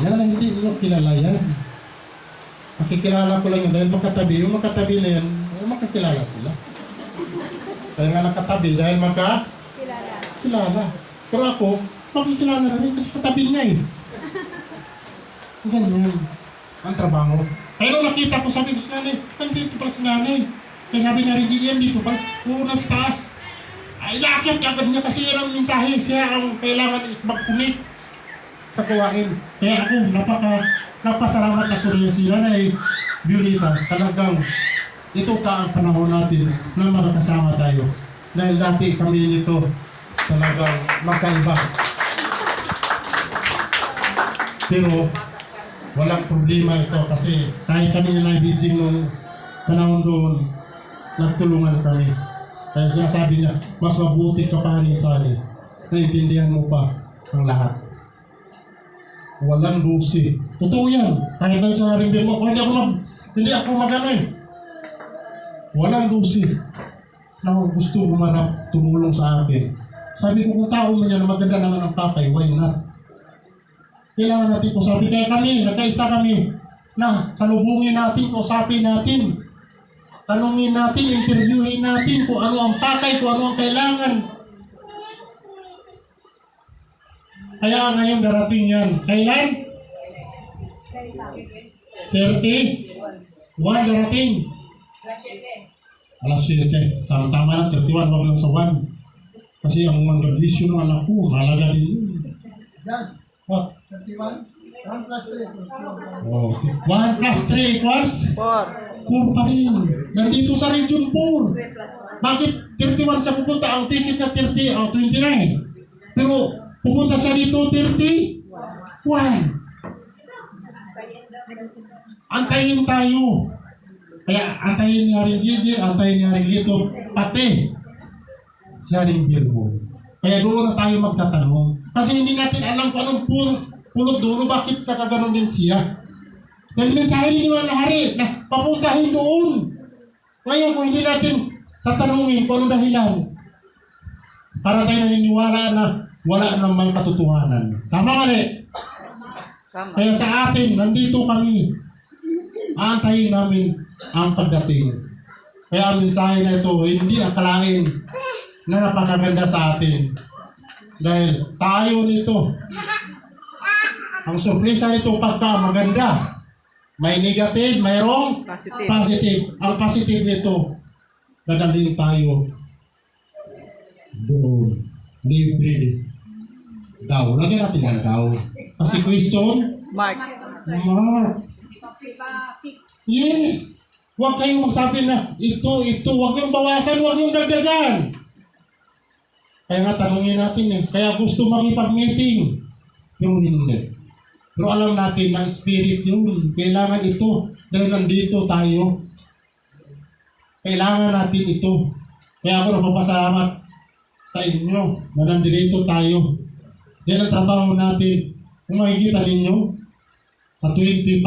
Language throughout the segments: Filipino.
Yan ang hindi nyo kilala yan. Makikilala ko lang yan dahil makatabi. Yung makatabi na yan, makakilala sila. Kaya nga nakatabi dahil kilala. Pero ako, makikilala na rin kasi katabi niya eh. Ganyan. Ang trabaho. Kaya nung nakita ko, sabi ko sa nanay, nandito pala si nanay. Kaya sabi niya, Regine, dito pala, unang taas. Ay, inaakyat agad niya kasi yan ang mensahe. Siya ang kailangan mag-commit sa gawain. Kaya ako, napasalamat ako rin si nanay Violeta. Talagang, ito ka ang panahon natin na makakasama tayo. Dahil dati kami nito talagang magkaiba. Pero, walang problema ito kasi kahit kami na nabidjing nung panahon doon, nagtulungan kami. Kaya sinasabi niya, mas mabuti ka pa rin Sally. Naintindihan mo pa ang lahat. Walang busi. Totoo yan. Kahit na sa rin mo, hindi ako magano eh. Walang busi na gusto gumanap, tumulong sa akin. Sabi ko kung tao mo niya na maganda naman ang papay, why not? Kailangan natin ko sabi kaya kami, nagkaisa kami na salubungin natin, kausapin natin. Tanungin natin, interviewin natin kung ano ang pakay, kung ano ang kailangan. Kaya ngayon darating yan. Kailan? 31 darating. Alas 7. Tama na, 31, wag lang sa 1. Kasi ang mag-graduation ng anak ko, mahalaga din yun. What? 31? 1 plus 3. Oh, 1 plus 3 equals? 4 pa rin. Nandito sa region 4. Bakit 31 sa pupunta? Ang ticket na 29. Pero pupunta sa dito 31. Antayin tayo. Kaya antayin ni Haring Gigi, antayin ni Haring Lito, pati si Haring Virgo. Kaya doon na tayo magtatanong. Kasi hindi natin alam kung anong punot doon, bakit nakaganon din siya. Dahil mensahe ni Wala Hari na papuntahin doon. Ngayon kung hindi natin tatanungin kung anong dahilan, para tayo naniniwala na wala namang katotohanan. Tama nga rin? Kaya sa atin, nandito kami. Aantayin namin ang pagdating. Kaya ang mensahe na ito, hindi akalain na napakaganda sa atin. Dahil tayo nito, ang surpresa nito pagka maganda, may negative, mayroong positive. Ang positive nito, dadalhin tayo doon. Libre daw. Lagyan natin ang daw. Kasi question, Mark. Yes. Huwag kayong magsabi na ito. Huwag yung bawasan, huwag yung dagdagan. Kaya nga tanungin natin eh. Kaya gusto makipag-meeting. Pero hindi. Pero alam natin na spirit yun. Kailangan ito. Dahil nandito tayo. Kailangan natin ito. Kaya ako napapasalamat sa inyo na nandito tayo. Dahil ang trabaho natin, kung makikita ninyo, sa 25,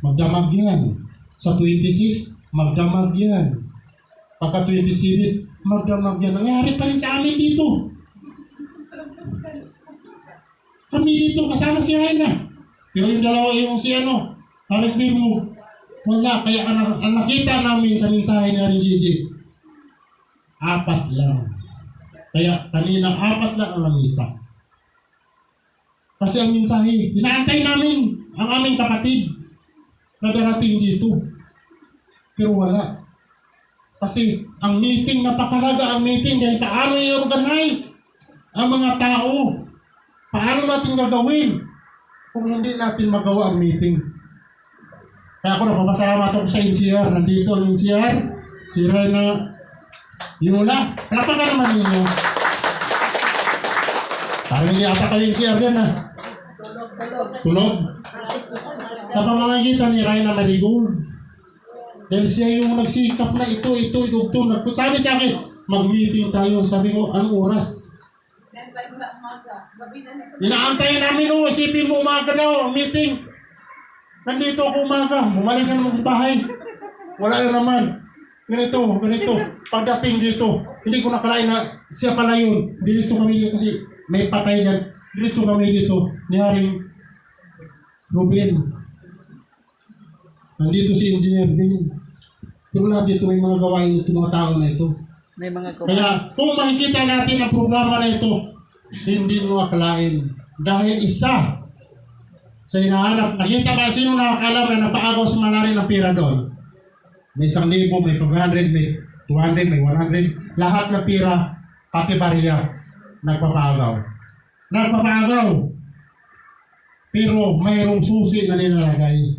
magdamag yan. Sa 26, magdamag yan. Pagka 27, magdamag yan. Nangyari pa rin sa amin dito. Kami dito, kasama si Raina. Pero yung dalawa yung si Haring mo, wala. Kaya ang nakita namin sa mensahe ni Haring Gigi, 4 lang. Kaya kanina 4 lang ang lamisa. Kasi ang mensahe, inaantay namin ang aming kapatid na darating dito. Pero wala. Kasi ang meeting, napakalaga ang meeting dahil paano i-organize ang mga tao. Paano natin gagawin kung hindi natin magawa ang meeting. Kaya ako napapasalamat ako sa NCR. Nandito ang NCR, si Rena Yola. Palapakan naman ninyo. Parang hindi ata kayo NCR yan ha. Sunog. Sa pamamagitan ni Rena Marigold. Dahil siya yung nagsikap na ito. Sabi sa akin, mag-meeting tayo. Sabi ko, anong oras? Inaantayin namin o, isipin mo umaga daw, meeting. Nandito ako umaga, bumalik na naman sa bahay. Wala yun naman. Ganito. Pagdating dito, hindi ko nakalain na siya pala yun. Diretso kami dito kasi may patay dyan. Diretso kami dito ni Haring Ruben. Nandito si Engineer Bin. Pero lahat dito may mga gawain ng mga tao na ito. May mga Kaya kung makikita natin ang programa na ito, hindi mo akalain. Dahil isa sa hinahanap, nakita ba sino nakakalam na napaagaw si Malari ng pera doon? May 1,000, may 500, may 200, may 100. Lahat ng pera, pati bariya, nagpapaagaw. Nagpapaagaw. Pero mayroong susi na nilalagay.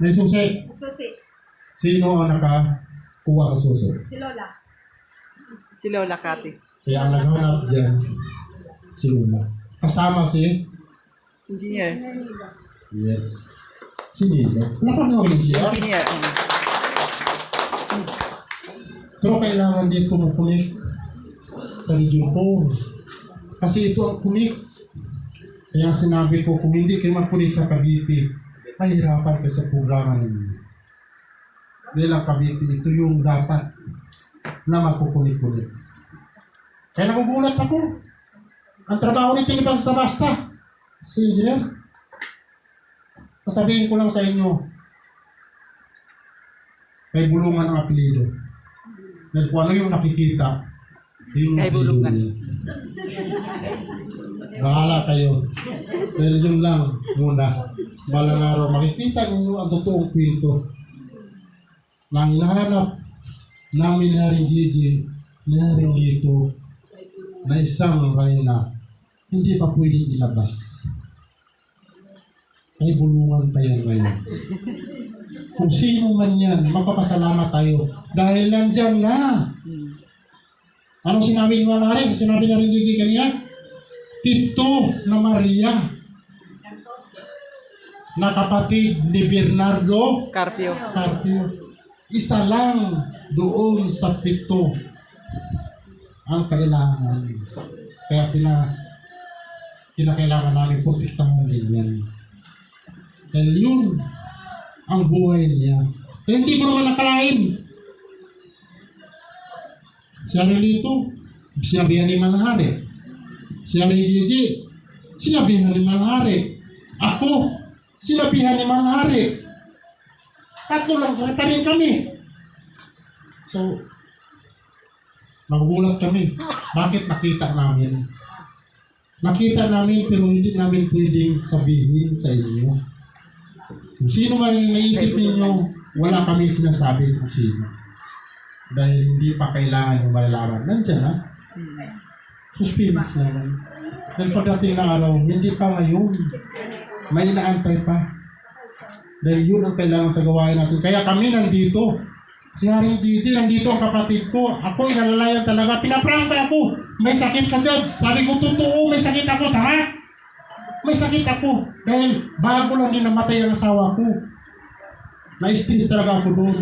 May susi. Susi. Sino ang nakakuha sa susi? Si Lola. si Lola Cathy. Kaya ang naghanap dyan, si Lula. Kasama si Engineer. Yes. Si Nilo. Napanood siya. Engineer. Pero kailangan dito makunik sa region 4. Kasi ito ang kunik. Kaya sinabi ko, kung hindi kayo makunik sa Cavite, mahirapan kayo sa programa ninyo. Dahil ang Cavite, ito yung dapat na magkukunik-kunik. Kaya nagugulat ako. Ang trabaho nito hindi basta-basta. Si Engineer, sasabihin ko lang sa inyo, kay Bulungan ang apelido. Dahil kung ano yung nakikita, yung Kay apelido Bulungan. niya. Bahala kayo. Dahil yun lang muna. Balang araw, makikita ninyo ang totoong kwento na ang hinahanap namin na rin Gigi, na rin dito, na isang reyna, hindi pa pwedeng ilabas. Ay Bulungan pa yan ngayon. Kung sino man yan, magpapasalamat tayo. Dahil nandyan na. Anong sinabi ni Malari? Sinabi na rin Gigi kanina? 7 na Maria na kapatid ni Bernardo Carpio. Carpio. Isa lang doon sa 7 ang kailangan. Kaya kinakailangan namin protektahan din yan. Dahil yun ang buhay niya. Pero hindi ko naman nakalain. Siya rin dito, sinabihan ni Malhari. Siya rin Gigi, sinabihan ni Malhari. Ako, sinabihan ni Malhari. Tatlo lang pa rin kami. So, nagugulat kami. Bakit nakita namin? Nakita namin pero hindi namin pwedeng sabihin sa inyo. Kung sino man yung naisip ninyo, wala kami sinasabi kung sino. Dahil hindi pa kailangan yung malalaman. Nandiyan ha? Suspense naman. Dahil pagdating ng araw, hindi pa ngayon. May inaantay pa. Dahil yun ang kailangan sa gawain natin. Kaya kami nandito. Si Haring Gigi, nandito ang kapatid ko. Ako'y nalalayan talaga. Pinaprangka ako. May sakit ka dyan. Sabi ko, totoo, may sakit ako. Tama? May sakit ako. Dahil bago lang din namatay ang asawa ko. Na-stress talaga ako doon.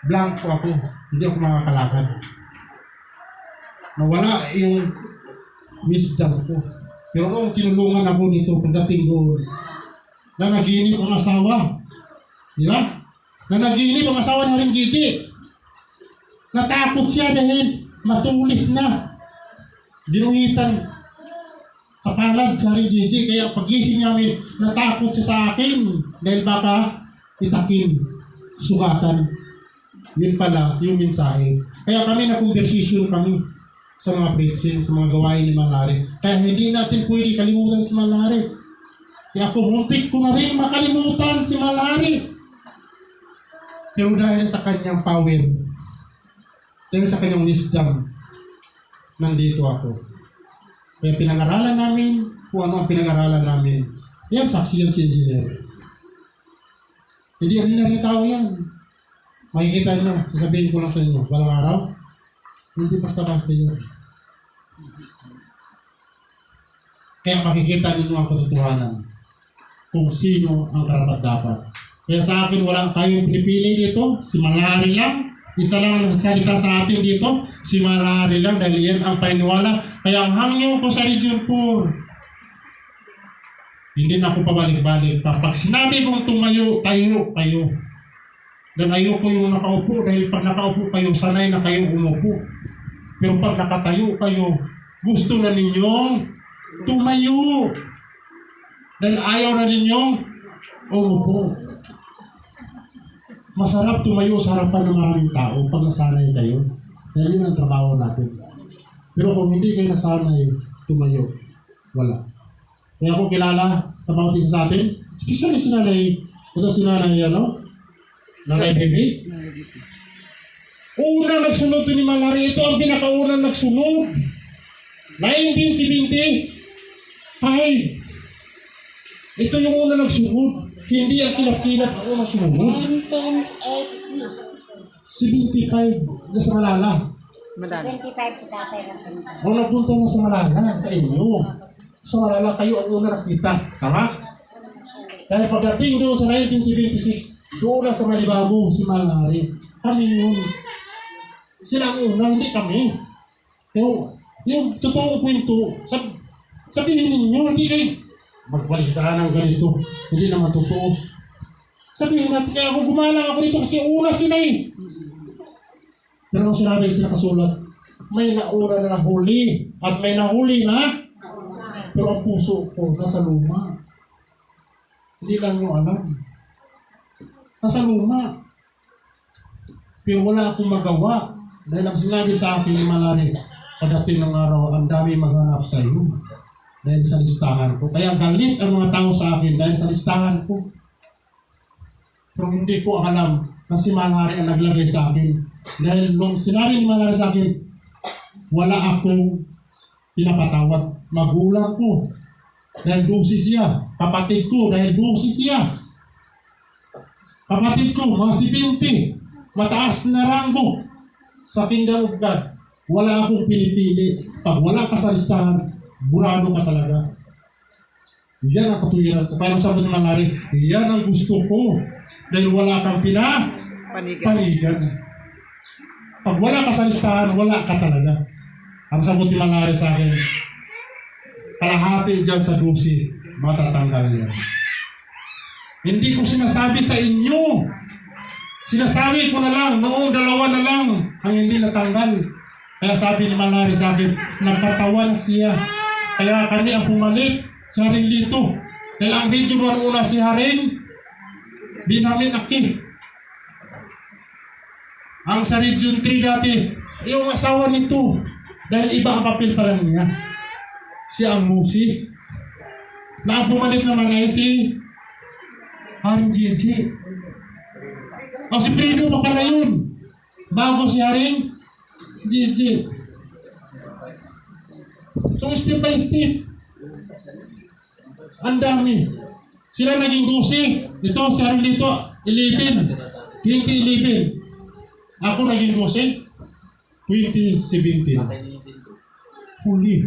Blanco ako. Hindi ako makakalakad. Nawala yung wisdom ko. Pero nung tinulungan ako nito pagdating doon, na naginip ang asawa. Di ba? Na naginip ang asawa ni Haring Gigi. Natakot siya dahil matulis na. Ginungitan sa palad si Haring Gigi. Kaya pagising namin, natakot siya sa akin. Dahil baka itakin, sugatan. Yun pala, yung mensahe. Kaya kami na-conversation kami sa mga preaching, sa mga gawain ni Malari. Kaya hindi natin pwede kalimutan si Malari. Kaya ako muntik ko na rin makalimutan si Malari. Pero dahil sa kanyang power, dahil sa kanyang wisdom, nandito ako. Kaya pinag-aralan namin kung ano ang pinag-aralan namin. Yan, saksi yan si Engineer. Hindi rin na rin tao yan. Makikita nyo, sasabihin ko lang sa inyo, walang araw, hindi basta-basta yun. Kaya makikita ninyo ang katotohanan kung sino ang karapat-dapat. Kaya sa akin, walang kayong pinipili dito. Si Malari lang. Isa lang ang nagsalita sa atin dito. Si Malari lang dahil yan ang paniniwala. Kaya ang hangyo ko sa Region 4. Hindi na ako pabalik-balik. Pag sinabi kong tumayo, tayo kayo. Dan ayoko yung nakaupo dahil pag nakaupo kayo, sanay na kayong umupo. Pero pag nakatayo kayo, gusto na ninyong tumayo. Dahil ayaw na ninyong umupo. Masarap tumayo sa harapan ng maraming tao pag nasanay kayo. Dahil yun ang trabaho natin. Pero kung hindi kayo nasanay tumayo, wala. Kaya ako kilala sa bawat isa sa atin, especially si Nanay, ito si Nanay, Nanay Bibi. Unang nagsunod to ni Malari, ito ang pinakaunang nagsunod. 1975. Ito yung unang nagsunod. Hindi ang kilap-kilap ang unang sumunod. 75 na sa Malala. Madali. 25 sa tatay ng punta. Kung nagpunta na sa Malala, sa inyo. Sa Malala, kayo ang una nakita. Tama? Dahil pagdating doon sa 1976, doon na sa Malibago, si Malari. Kami yun. Sila ang una, hindi kami. Pero, yung totoong kwento, sabihin ninyo, hindi kayo magbaliksaan ng ganito. Hindi naman totoo. Sabihin natin, kaya ako gumalang ako dito kasi una sila eh. Pero kung sinabi sila kasulat, may nauna na nahuli at may nahuli na, pero ang puso ko nasa luma. Hindi lang nyo alam. Nasa luma. Pero wala akong magawa. Dahil ang sinabi sa akin ni Malari, pagdating ng araw, ang dami maghanap sa iyo. Dahil sa listahan ko. Kaya galit ang mga tao sa akin dahil sa listahan ko. Pero hindi ko alam na si Malari ang naglagay sa akin. Dahil nung sinabi ni Malari sa akin, wala akong pinapatawad. Magulang ko. Dahil dosis siya. Kapatid ko dahil dosis siya. Kapatid ko, mga 70. Mataas na ranggo sa Kingdom of God. Wala akong pinipili. Pag wala ka sa listahan, burado ka talaga. Yan ang katuwiran ko. Kaya sabi ng Malari, yan ang gusto ko. Dahil wala kang panigan. Pag wala ka sa listahan, wala ka talaga. Ang sagot ni Malari sa akin, kalahati dyan sa dusi, matatanggal yan. Hindi ko sinasabi sa inyo. Sinasabi ko na lang, noong 2 na lang ang hindi natanggal. Kaya sabi ni Malari sa akin, nagkatawan siya. Kaya kami ang pumalit sa Haring Lito. Dahil ang video doon una si Haring Binamin Aki. Ang sa Region 3 dati, yung asawa nito. Dahil iba ang papel pa lang niya. Siya ang Moses. Na ang pumalit naman ay si Haring JJ. O si Fredo pa pala yun. Bago si Haring JJ. So step by step. Ang dami. Sila naging 12. Ito si Haring dito 11. 2011. Ako naging 12. 2017. Huli.